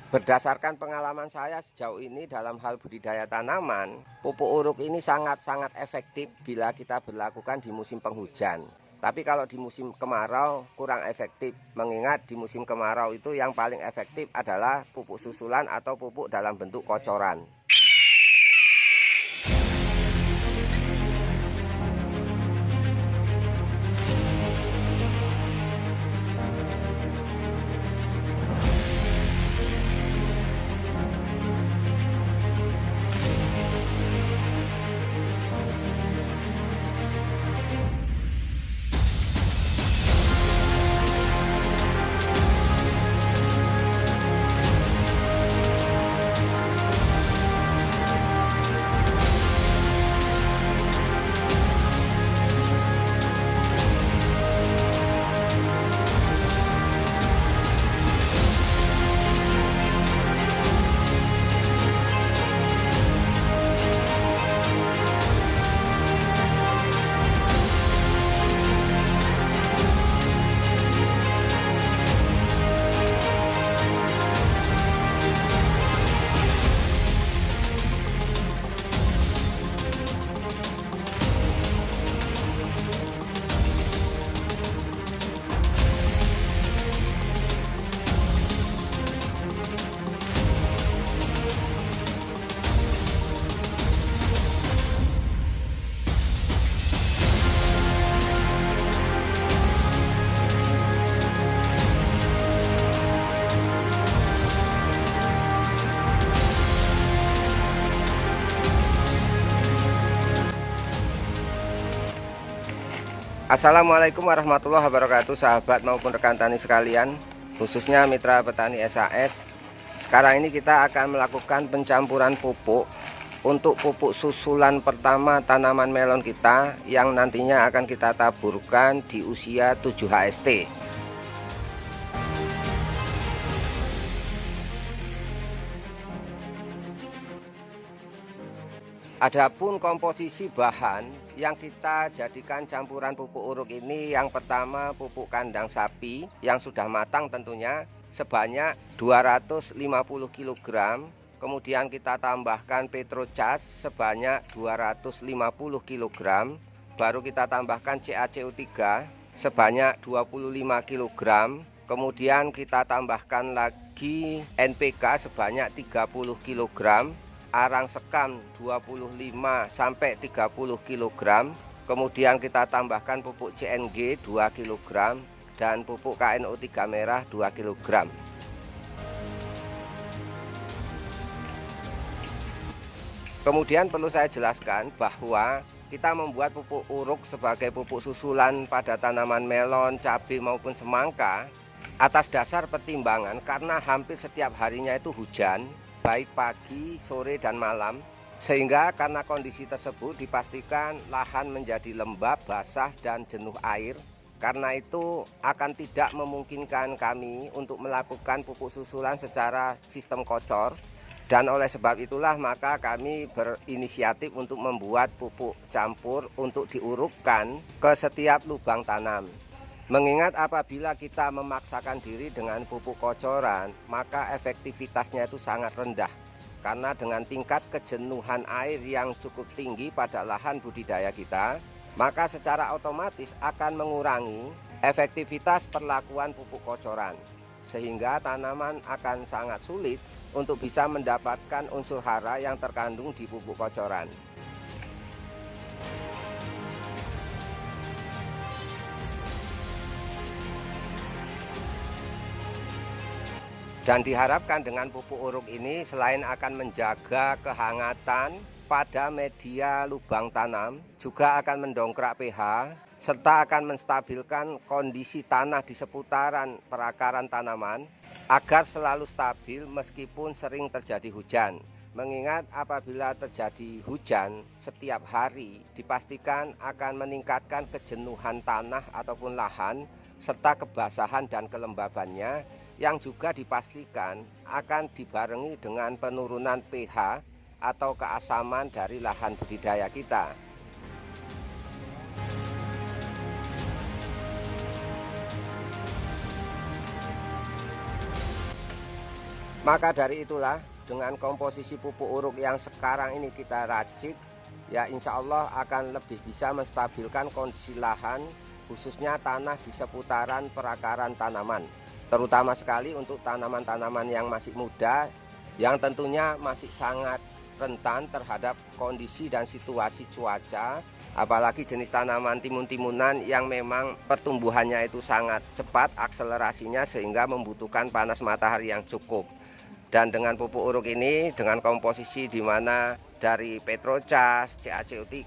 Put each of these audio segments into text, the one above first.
Berdasarkan pengalaman saya sejauh ini dalam hal budidaya tanaman, pupuk uruk ini sangat-sangat efektif bila kita berlakukan di musim penghujan. Tapi kalau di musim kemarau kurang efektif, mengingat di musim kemarau itu yang paling efektif adalah pupuk susulan atau pupuk dalam bentuk kocoran. Assalamualaikum warahmatullahi wabarakatuh, sahabat maupun rekan tani sekalian, khususnya mitra petani SAS. Sekarang ini kita akan melakukan pencampuran pupuk untuk pupuk susulan pertama tanaman melon kita yang nantinya akan kita taburkan di usia 7 HST. Adapun komposisi bahan yang kita jadikan campuran pupuk uruk ini, yang pertama pupuk kandang sapi yang sudah matang tentunya sebanyak 250 kg. Kemudian kita tambahkan petrojas sebanyak 250 kg. Baru kita tambahkan CaCO3 sebanyak 25 kg. Kemudian kita tambahkan lagi NPK sebanyak 30 kg. Arang sekam 25 sampai 30 kg. Kemudian kita tambahkan pupuk CNG 2 kg dan pupuk KNO3 merah 2 kg. Kemudian perlu saya jelaskan bahwa kita membuat pupuk uruk sebagai pupuk susulan pada tanaman melon, cabai maupun semangka atas dasar pertimbangan karena hampir setiap harinya itu hujan, baik pagi, sore, dan malam, sehingga karena kondisi tersebut dipastikan lahan menjadi lembab, basah, dan jenuh air. Karena itu akan tidak memungkinkan kami untuk melakukan pupuk susulan secara sistem kocor, dan oleh sebab itulah maka kami berinisiatif untuk membuat pupuk campur untuk diurukkan ke setiap lubang tanam. Mengingat apabila kita memaksakan diri dengan pupuk kocoran, maka efektivitasnya itu sangat rendah. Karena dengan tingkat kejenuhan air yang cukup tinggi pada lahan budidaya kita, maka secara otomatis akan mengurangi efektivitas perlakuan pupuk kocoran. Sehingga tanaman akan sangat sulit untuk bisa mendapatkan unsur hara yang terkandung di pupuk kocoran. Dan diharapkan dengan pupuk uruk ini selain akan menjaga kehangatan pada media lubang tanam, juga akan mendongkrak pH, serta akan menstabilkan kondisi tanah di seputaran perakaran tanaman agar selalu stabil meskipun sering terjadi hujan. Mengingat apabila terjadi hujan setiap hari, dipastikan akan meningkatkan kejenuhan tanah ataupun lahan, serta kebasahan dan kelembabannya, yang juga dipastikan akan dibarengi dengan penurunan pH atau keasaman dari lahan budidaya kita. Maka dari itulah dengan komposisi pupuk uruk yang sekarang ini kita racik, ya insya Allah akan lebih bisa menstabilkan kondisi lahan, khususnya tanah di seputaran perakaran tanaman. Terutama sekali untuk tanaman-tanaman yang masih muda, yang tentunya masih sangat rentan terhadap kondisi dan situasi cuaca, apalagi jenis tanaman timun-timunan yang memang pertumbuhannya itu sangat cepat akselerasinya sehingga membutuhkan panas matahari yang cukup. Dan dengan pupuk uruk ini dengan komposisi di mana dari Petrocas, CaCO3,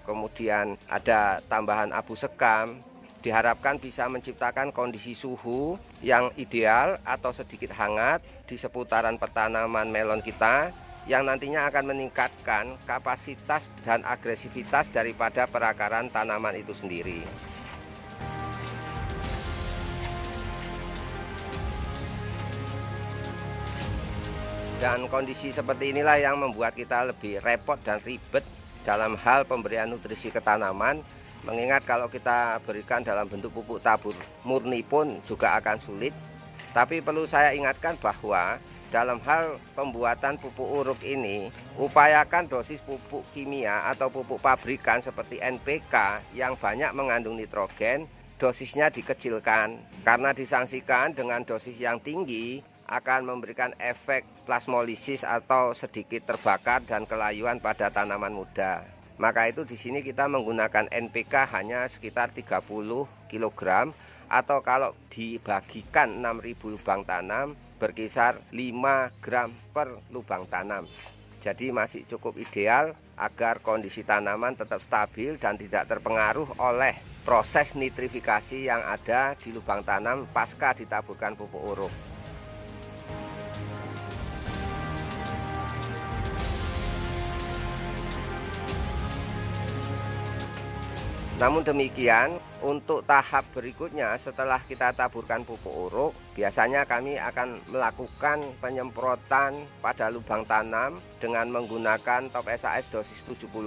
kemudian ada tambahan abu sekam, diharapkan bisa menciptakan kondisi suhu yang ideal atau sedikit hangat di seputaran pertanaman melon kita, yang nantinya akan meningkatkan kapasitas dan agresivitas daripada perakaran tanaman itu sendiri. Dan kondisi seperti inilah yang membuat kita lebih repot dan ribet dalam hal pemberian nutrisi ke tanaman, mengingat kalau kita berikan dalam bentuk pupuk tabur murni pun juga akan sulit. Tapi perlu saya ingatkan bahwa dalam hal pembuatan pupuk uruk ini, upayakan dosis pupuk kimia atau pupuk pabrikan seperti NPK yang banyak mengandung nitrogen, dosisnya dikecilkan, karena disangsikan dengan dosis yang tinggi akan memberikan efek plasmolisis atau sedikit terbakar dan kelayuan pada tanaman muda. Maka itu di sini kita menggunakan NPK hanya sekitar 30 kg, atau kalau dibagikan 6.000 lubang tanam berkisar 5 gram per lubang tanam. Jadi masih cukup ideal agar kondisi tanaman tetap stabil dan tidak terpengaruh oleh proses nitrifikasi yang ada di lubang tanam pasca ditaburkan pupuk uruk. Namun demikian, untuk tahap berikutnya setelah kita taburkan pupuk uruk, biasanya kami akan melakukan penyemprotan pada lubang tanam dengan menggunakan Top SAS dosis 75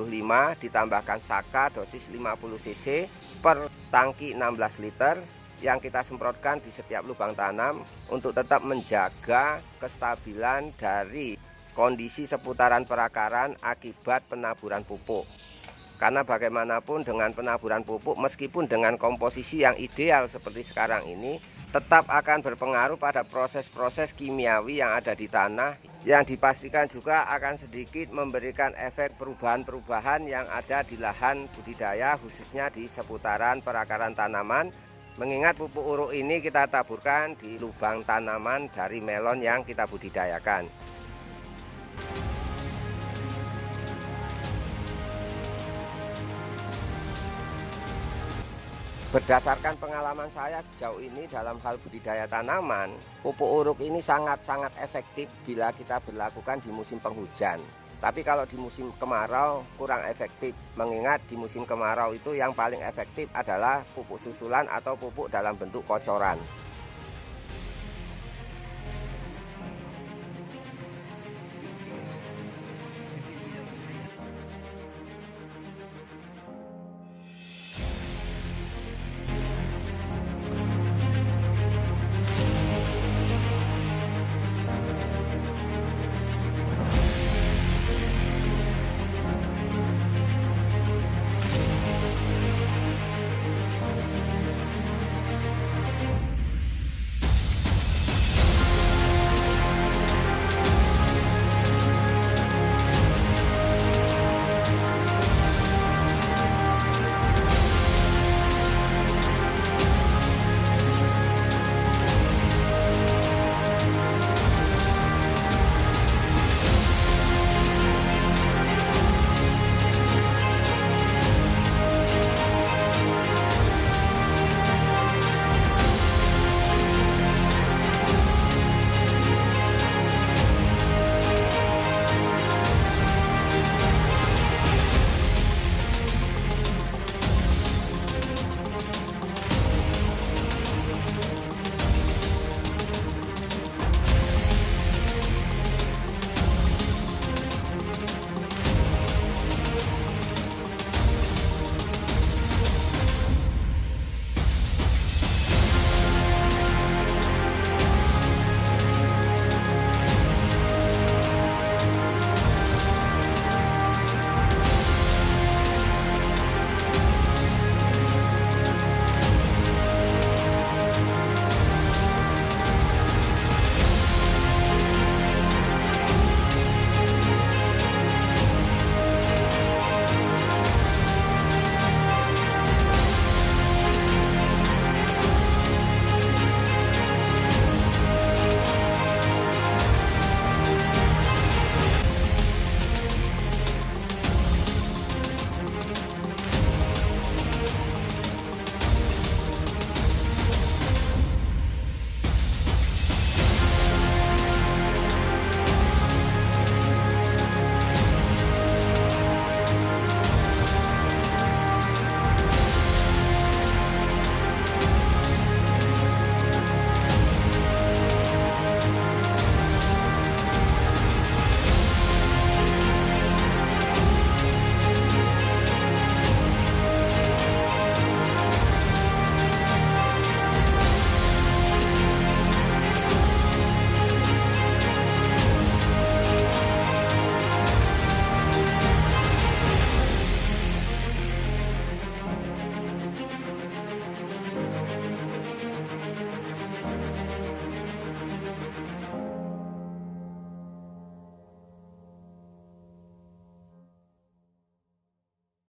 ditambahkan Saka dosis 50 cc per tangki 16 liter yang kita semprotkan di setiap lubang tanam untuk tetap menjaga kestabilan dari kondisi seputaran perakaran akibat penaburan pupuk. Karena bagaimanapun dengan penaburan pupuk, meskipun dengan komposisi yang ideal seperti sekarang ini, tetap akan berpengaruh pada proses-proses kimiawi yang ada di tanah, yang dipastikan juga akan sedikit memberikan efek perubahan-perubahan yang ada di lahan budidaya, khususnya di seputaran perakaran tanaman. Mengingat pupuk uruk ini kita taburkan di lubang tanaman dari melon yang kita budidayakan. Berdasarkan pengalaman saya sejauh ini dalam hal budidaya tanaman, pupuk uruk ini sangat-sangat efektif bila kita berlakukan di musim penghujan. Tapi kalau di musim kemarau kurang efektif, mengingat di musim kemarau itu yang paling efektif adalah pupuk susulan atau pupuk dalam bentuk kocoran.